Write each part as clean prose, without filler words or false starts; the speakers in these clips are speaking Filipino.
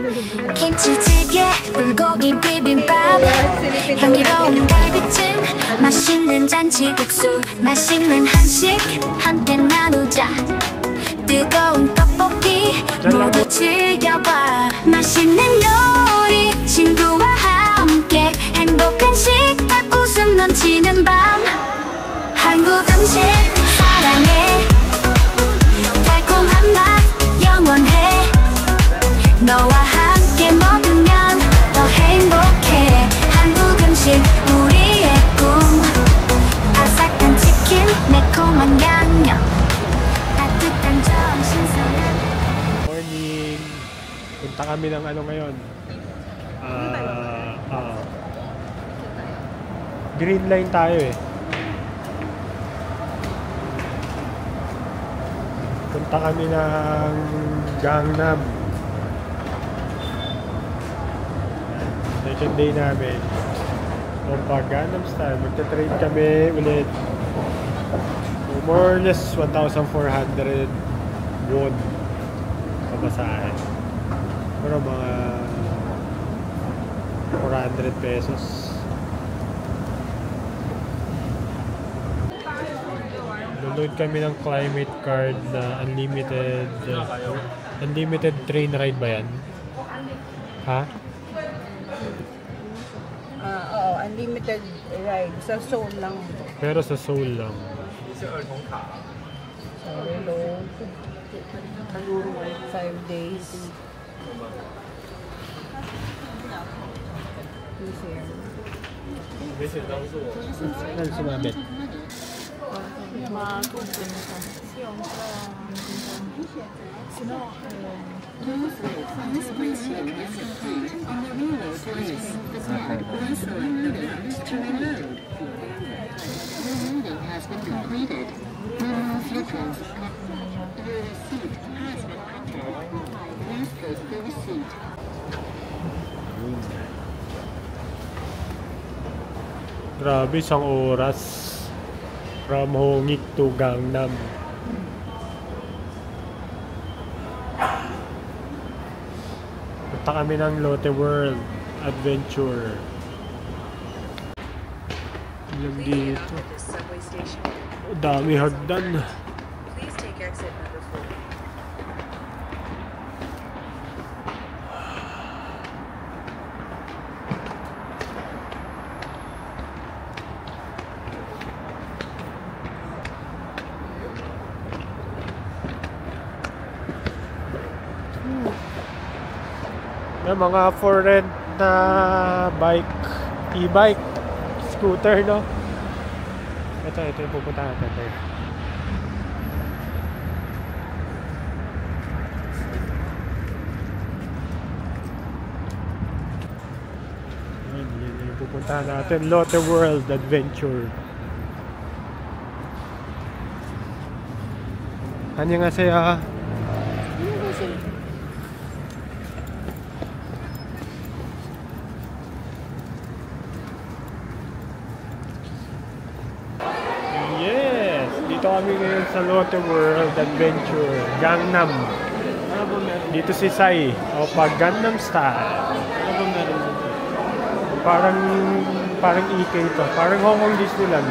김치찌개, 불고기 비빔밥, 향기로운 갈비찜, 맛있는 잔치국수, 맛있는 한식 함께 나누자. 뜨거운 떡볶이 모두 즐겨봐. 맛있는 요리 친구와 함께 행복한 식탁 웃음 넘치는 밤. 한국 음식 사랑해. 달콤한 맛 영원해. 너와 함께 먹으면 더 행복해. 한국 음식 우리의 꿈. 아삭한 치킨 매콤한 양념 따뜻한 점 신선한. Morning! Punta kami ng ano ngayon? Green line tayo eh. Punta kami ng Gangnam. Second day namin. Oppa Gangnam Style. Magta-trade kami ulit. So, more or less 1,400 won pamasahe. Pero mga 400 pesos. Download kami ng climate card na unlimited train ride ba yan? Ha? Oo, unlimited ride. Sa Seoul lang. Pero sa Seoul lang. Sorry, low. 5 days. Ano sumabit? Grabe, isang oras from Hongik to Gangnam. Punta kami ng Lotte World Adventure. Ilang dito. Dami hagdan. Yung mga for rent na bike, e-bike, scooter, no? Ito yung pupunta natin. Yan yung pupunta natin. Lotte World Adventure. 안녕하세요. Yes! Dito kami ngayon sa Lotte World Adventure, Gangnam. Dito si Sai. O pag Gangnam Style. Parang EK to. Parang Hong Kong Disneyland.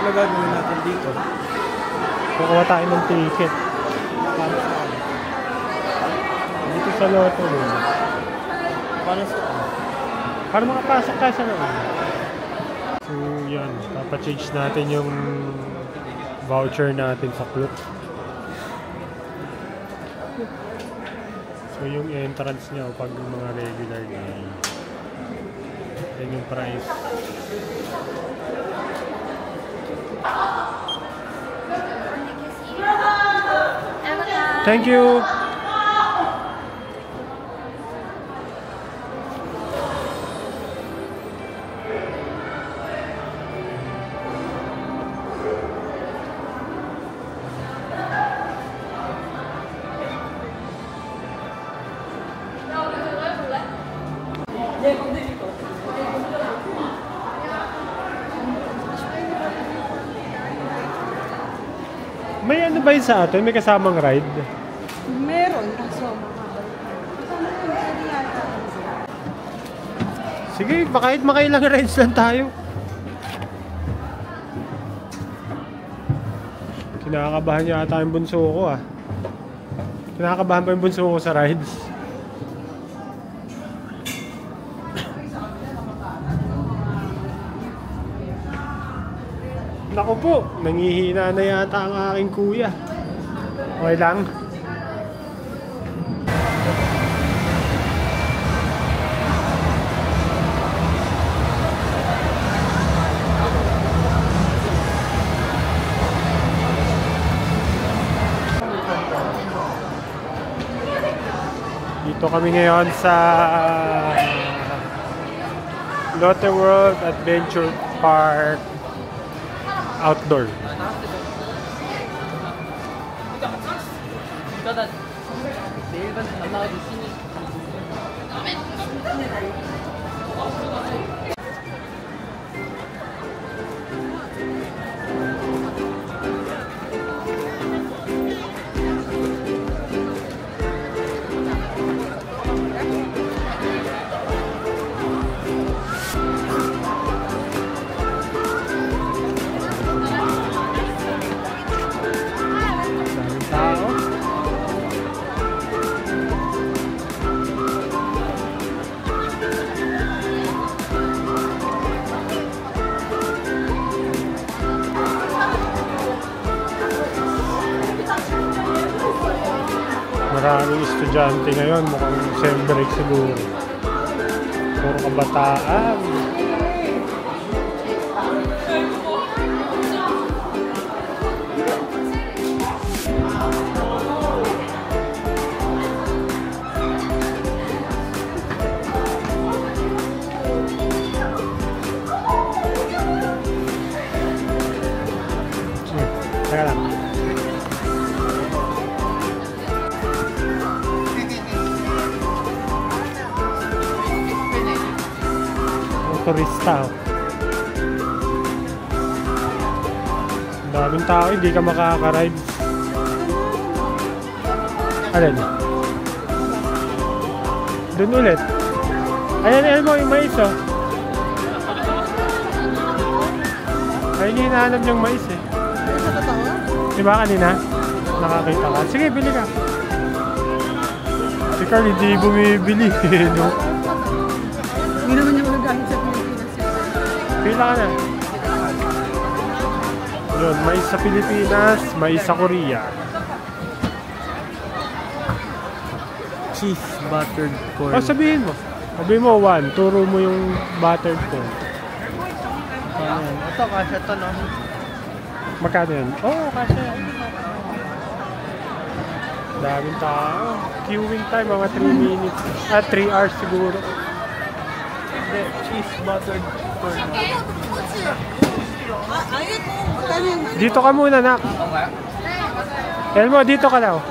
Ano gagawin natin dito? Kukuha tayo ng ticket. Para saan? Dito sa Lotte World. Para saan? Para makapasok tayo sa loob. So yan, papachange natin yung voucher natin sa Klook. So yung entrance niya pag mga regular day, yan yung price. Thank you. May ano ba yun sa atin? May kasamang ride? Meron, kaso makakabalik. Kasama ko yung pwede yata. Sige, kahit makailang rides lang tayo. Kinakabahan yata yung bunso ko ah. Kinakabahan pa yung bunso ko sa rides. Naku po, nangihina na yata ang aking kuya. Okay lang. Dito kami ngayon sa Lotte World Adventure Park Outdoor. Daming tao. Maraming estudyante ngayon, mukhang sem break siguro. Puro kabataan. Teka lang. Turista. Daming tao, hindi ka makaka-ride. Alin? Doon ulit. Ayan mo yung mais oh. Ayun yung hinahanap niyang mais eh. Diba kanina? Nakakita ka. Sige, bili ka. Si Carl hindi bumibili no? Hindi naman niya magagamit sa Pilipinas. Pila ka na. Yun, mais sa Pilipinas, mais sa Korea. Cheese buttered corn. Oh, sabihin mo. Sabihin mo, 1. Turo mo yung buttered corn. Ayan. Ito, kasha to, no? Magkano yan? Oh, kasi daming tao. Queuing time, mga 3 minutes. 3 hours siguro. Hindi, cheese buttered corn. Dito ka muna, nak. Elmo, dito ka daw.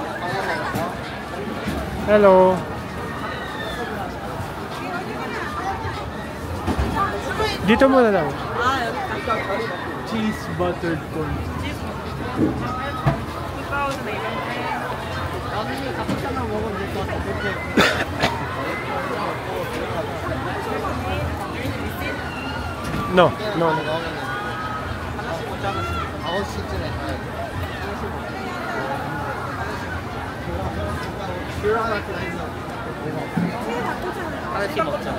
Hello. Dito muna daw. Cheese buttered corn. No, no. 하나씩 먹자.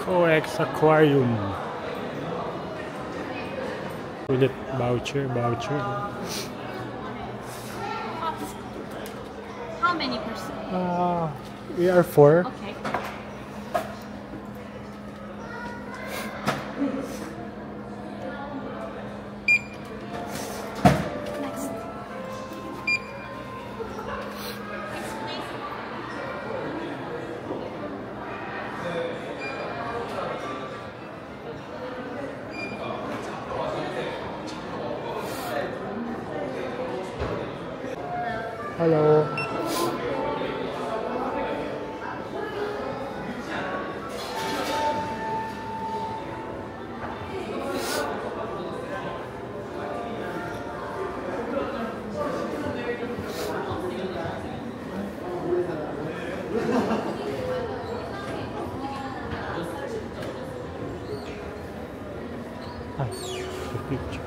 OX Aquarium. Ulit, voucher. How many person? We are 4. Okay. Next. Hello. The picture.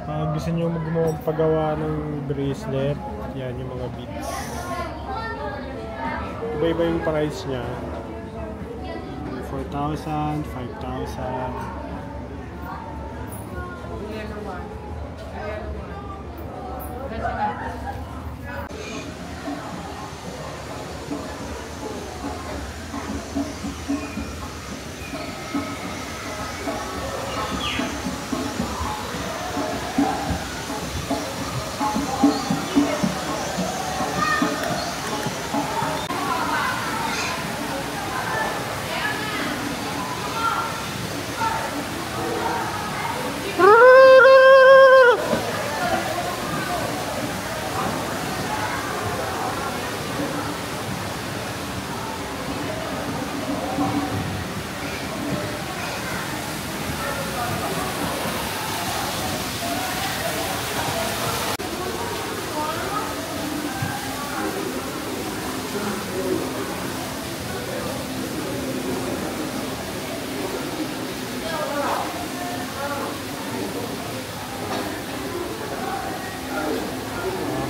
Pag gusto nyo magpagawa ng bracelet, yan yung mga beads. Iba-iba yung price niya. 4,000, 5,000.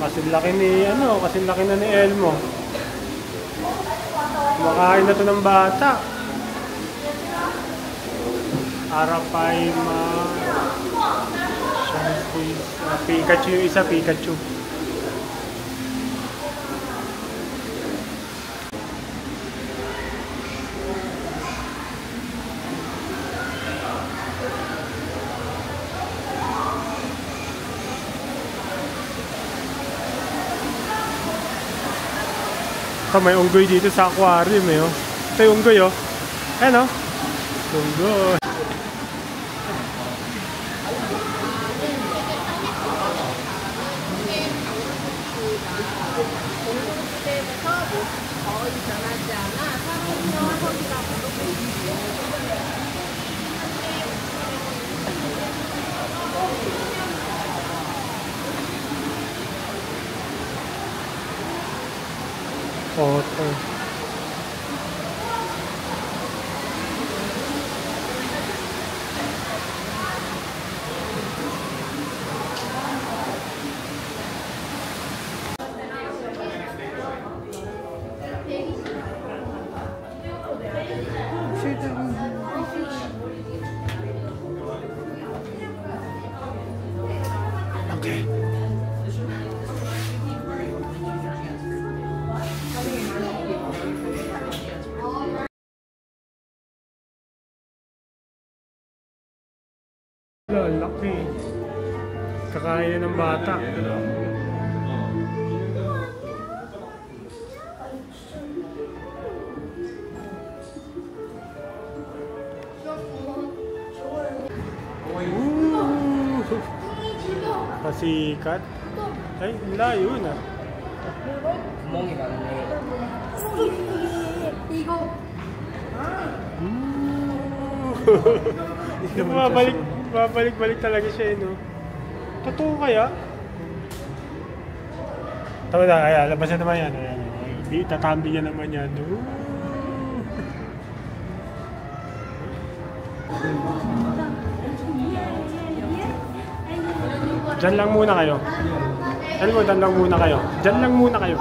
Kasing laki ni kasing laki na ni Elmo. Kumakain na to ng bata. Arapaima. Pikachu yung isa, Pikachu. May unggoy dito sa aquarium eh. Oh. Ito yung unggoy oh. Ayan oh. Unggoy. 거의 변하지 않아. 사람이 거기라고. Laki. Kakain ng bata. Pasikat. Ay, layo na. 구멍이 많네. Babalik talaga siya, no? Totoo kaya? Tama na, kaya labas na naman yan. Tatambi niya naman yan. Diyan lang muna kayo. Diyan lang muna kayo. Diyan lang muna kayo.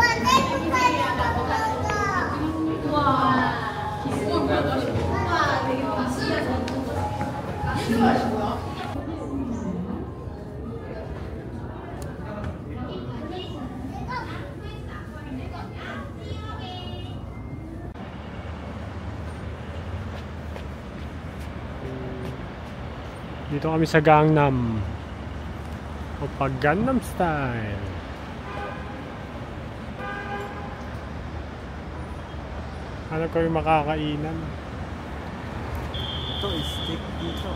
Dito kami sa Gangnam. O pag Gangnam Style. Ano ko yung makakainan? Ito, stick dito.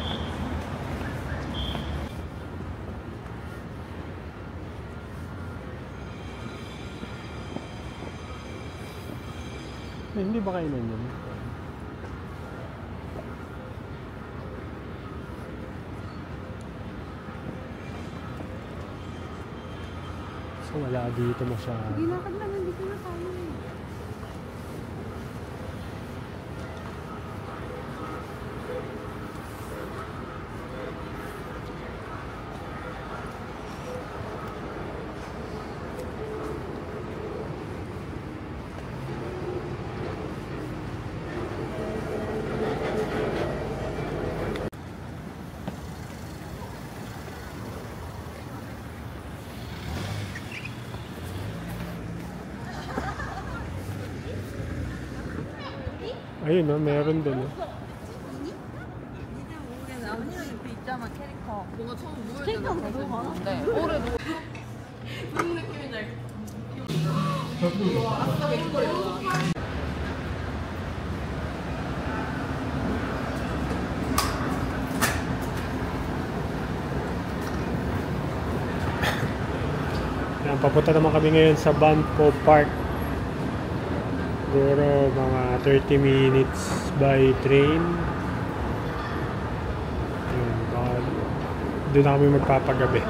Hindi ba kainan yun? So wala dito masyado. Ginakad lang, hindi ko na tayo. Ayun, no? Meron din. 언니는 그 있잖아 캐릭터. 뭔가 처음 누울 때는 그거 봤는데 올해 무슨 느낌인지 알겠어. Yan, papunta naman kami ngayon sa Banpo Park. Siguro mga 30 minutes by train. Yun, baka doon na kami magpapagabi.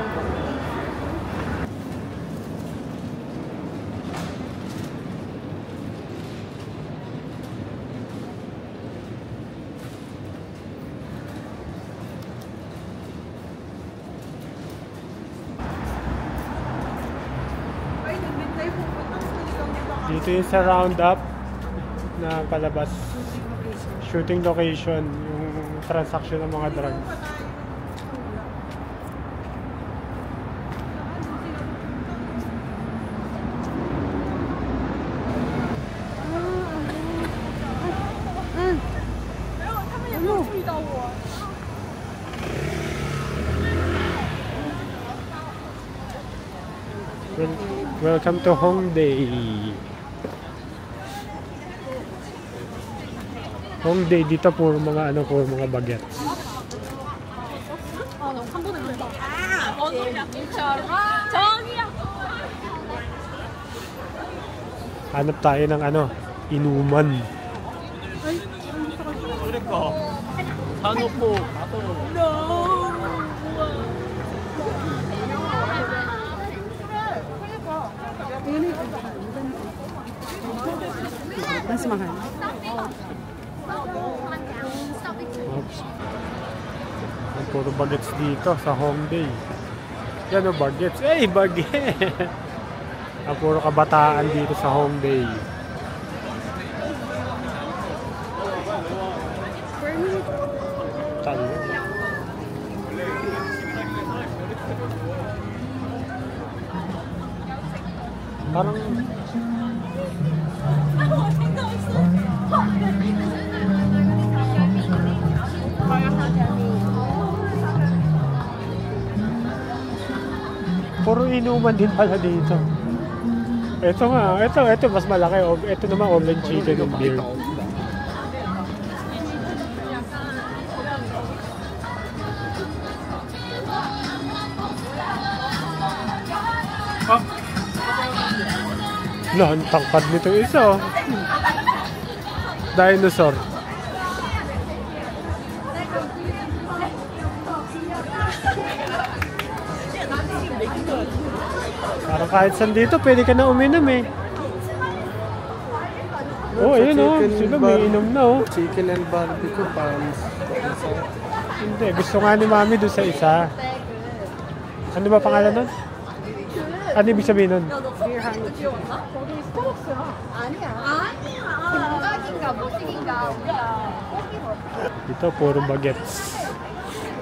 Dito yung sa roundup na palabas, shooting location, yung transaction ng mga drugs. Welcome to Hongdae. Hongdae dito puro mga bagets. 아, 너무 한 번에 본다. 아, 뭔 소리야? 저기야. Hanap tayo ng ano, inuman. Ano po? Mas mahal. Oops. Ang puro bagets dito sa Hongdae. Yan o, bagets. Hey, bagets! Ang puro kabataan dito sa Hongdae. Talo. Parang puro inuman din pala dito. Ito nga, ito mas malaki. Ito naman orange chicken and beer. Wala, ang tangkad nito isa. Dinosaur. Parang kahit saan dito, pwede ka na uminom eh. Oh, ayun oh. Sila may inom na oh. Chicken and barbecue pans. Hindi, gusto nga ni Mami doon sa isa. Ano ba pangalan nun? Ano ibig sabihin nun? Ito, puro bagets.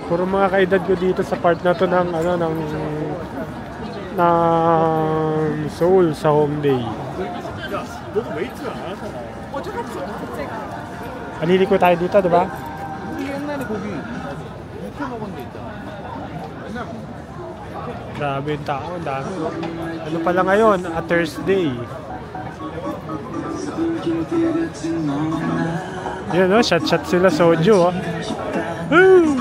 Puro mga kaedad ko dito sa part na to ng ano, ng Seoul sa Hongdae. Alili ko tayo dito, di ba? Grabe yung tao, ang dami. Ano pala ngayon? A Thursday. Yun o, shot-shot sila soju o. Woo!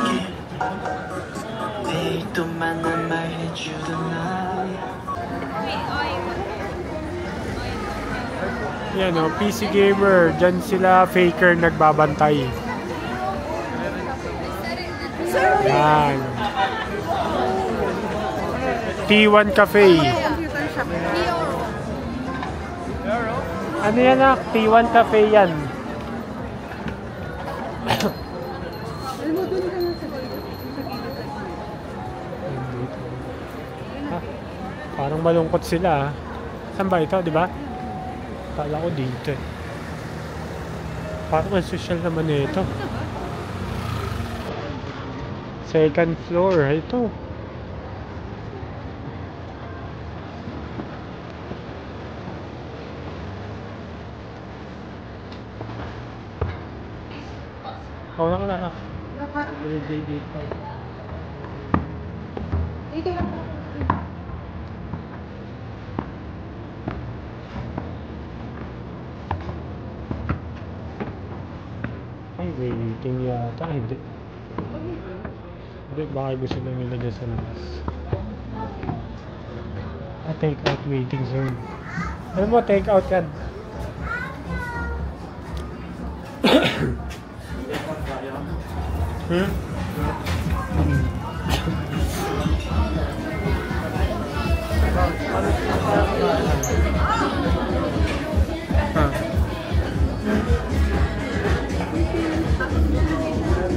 Yan o, PC Gamer. Diyan sila faker nagbabantay. Yan. T1 Cafe. Ano yan ah? T1 Cafe yan. Parang malungkot sila ah. Saan ba ito, di ba? Kala ko dito eh. Parang ang social naman ito. Second floor. Ito. Oo na ka na. Dito lang po. Ay, waiting yata. Hindi. Hindi, baka gusto lang nilagay sa labas. Take out waiting zone. Alam mo, take out yan. Hmm?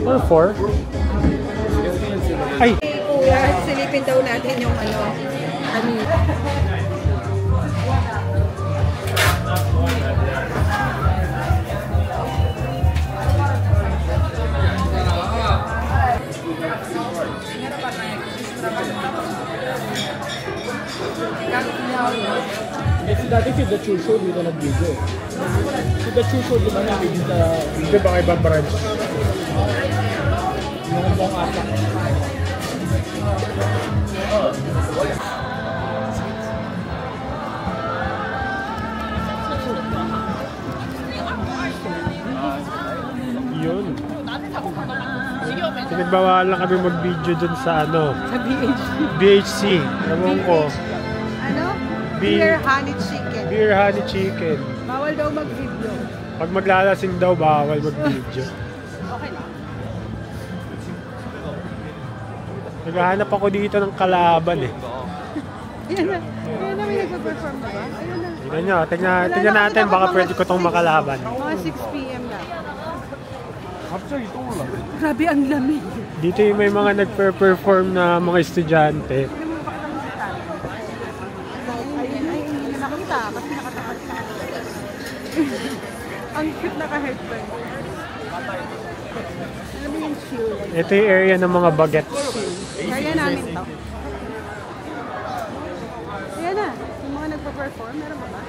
Or 4? Ay! Kuya, silipin daw natin yung ano. Dati si The True Show dito nag-video. Si The True Show di ba nag-video sa... Hindi ba kayo ba-branch? Mga buong atak. Yun. Pinagbawal lang kami mag-video dun sa ano? Sa BHC. BHC. Ewan ko. Ano? B- Beer honey chicken. beer honey chicken. Bawal daw mag-video. Pag maglalasing daw, bawal mag-video. Okay lang. Naghahanap ako dito ng kalaban eh. Ayan na. Ayan na, may nagpa-perform na ba? Ayan na. Tingnan nyo, tingnan natin, baka pwede ko itong makalaban. Mga 6 p.m. na. Grabe ang lamig. Dito yung may mga nagpe-perform na mga estudyante. Ayun, hindi na nakita kasi nakatakot ka. Ang cute naka-headband. Alam mo yung chill. Ito yung area ng mga bagets. Kaya namin to. Ayan na. Yung mga nagpa-perform, meron ba ba?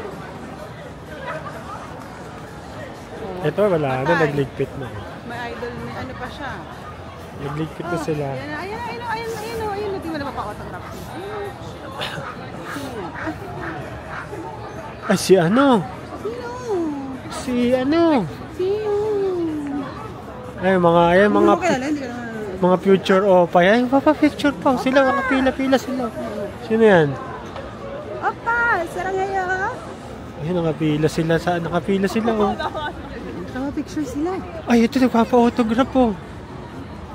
Ito wala na, nagligpit na. May idol, may ano pa siya. Nagligpit na sila. Ayun, hindi mo na mapaka-autograph. Ay, si ano? Sino? Si ano? Sino? Ay, mga Hindi mo kilala, hindi ka naman. mga future opa. Ay, papa-picture pa. Sila, mga pila-pila sila. Sino yan? Opa, sarang ngayon. Ayun, nakapila sila. Nakapila sila, oh. Picture sila. Ay, ito, nagpapa-autograph, oh.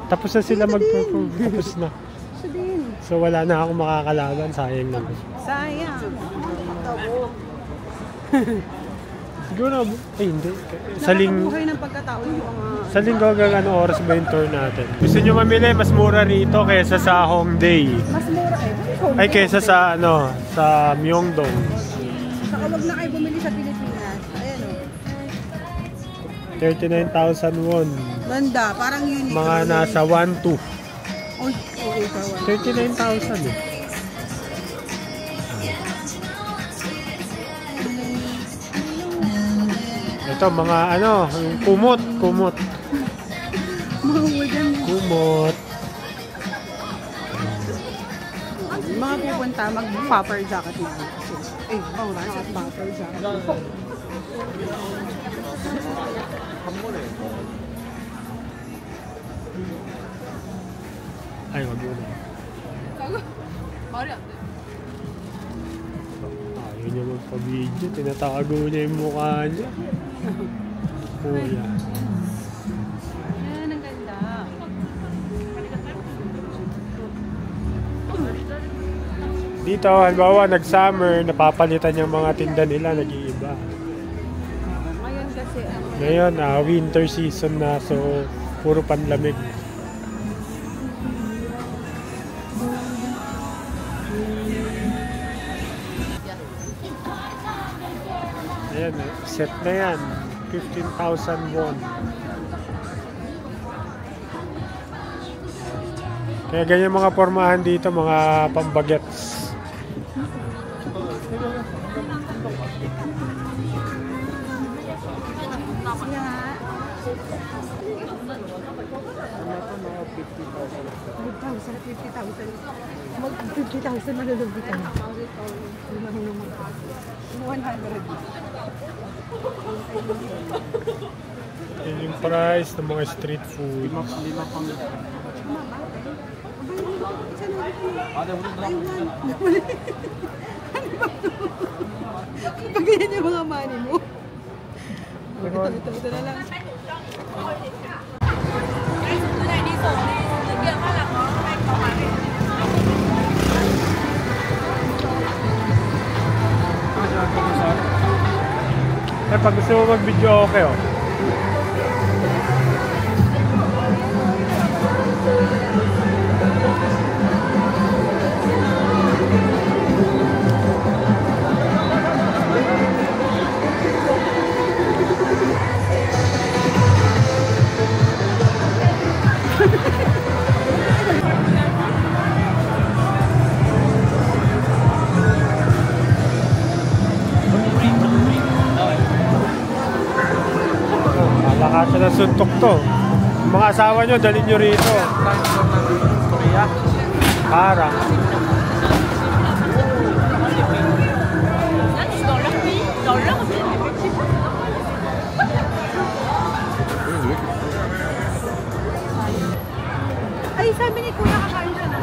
Tapos na sila mag-perform. Tapos na. Siya din. So, wala na akong makakalaban. Sayang naman. Sayang. Siguro, ay, hindi. Buhay ng pagkatao yung mga... Sa linggo hanggang ano oras ba yung tour natin? Gusto nyo mamili, mas mura rito kaysa sa Hongdae. Mas mura eh. Ay, kaysa sa ano, sa Myeongdong. Saka wag na kayo bumili sa Pilipinas. Ayan o. 39,000 won. Ganda, parang unique. Mga nasa 1-2. Uy, okay pa. 39,000 eh. Ito, mga ano, yung kumot. Mga wooden. Kumot. Mga pupunta, mag-popper jacket na. Eh, wala na popper jacket. Ay, wag yun. 말이 안 돼. Ayaw niya magpa-video. Tinatago niya yung mukha niya. Kuya. Ayan, ang ganda. Dito, halimbawa, nag-summer, napapalitan yung mga tinda nila, nag-iiba. Ngayon kasi, Ngayon, winter season na, so puro panlamig. Ayan, set na yan. 15,000 won. Kaya ganyan mga pormahan dito, mga pambagets. Mag-50,000 malulubit ka na. 100. Yan yung price ng mga street food. Pagganyan yung mga money mo. Ito na lang. Ay, pag gusto mo mag-video, okay, oh. Malakasan na suntok to. Yung mga asawa nyo, dalhin nyo rito. Parang. Ay, sabi ni Kuya kakain siya na.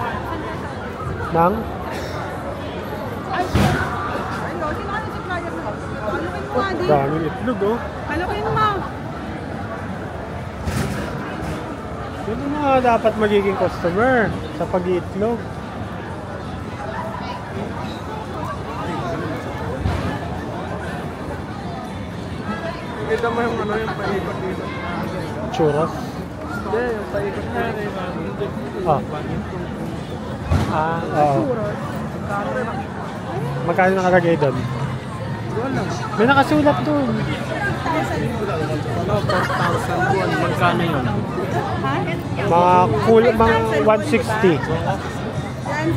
Nang? Ay, no, sino ka na si Flyer na? Daming itlog, oh. Ano ko yun, ma? Yun ang mga dapat magiging customer sa pag-iitlog. Kita mo yung ano yung paikot dito. Churros. Hindi, yung paikot na yun. Oo. Magkano nakalagay doon? May nakasulat doon. Ano, 4,000 buwan. Magkano yun? Mga cool, mga 160.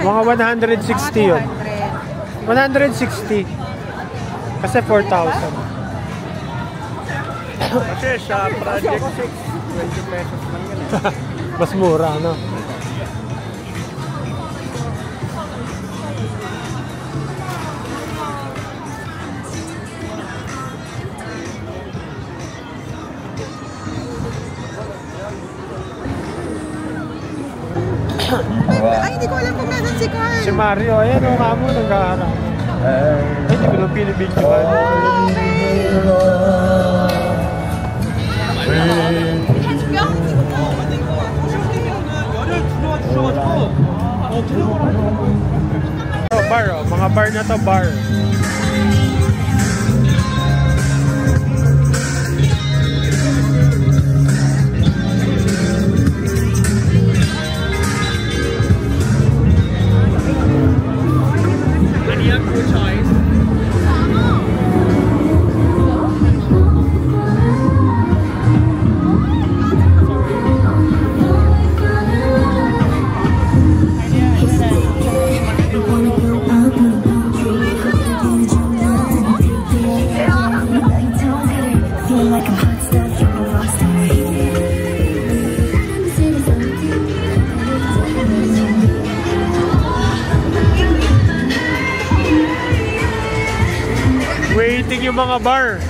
Mga 160 yun. 160. Kasi 4,000. Kasi sa Project 6, 20 pesos lang yun. Mas mura, no? Ay, hindi ko alam kung nasan si Carl. Si Mario, ayan o nga mo, nag-aaral. Ay, hindi ko nang pinibidyohan. Bar, oh. Mga bar na to, bar. Waiting yung mga bar.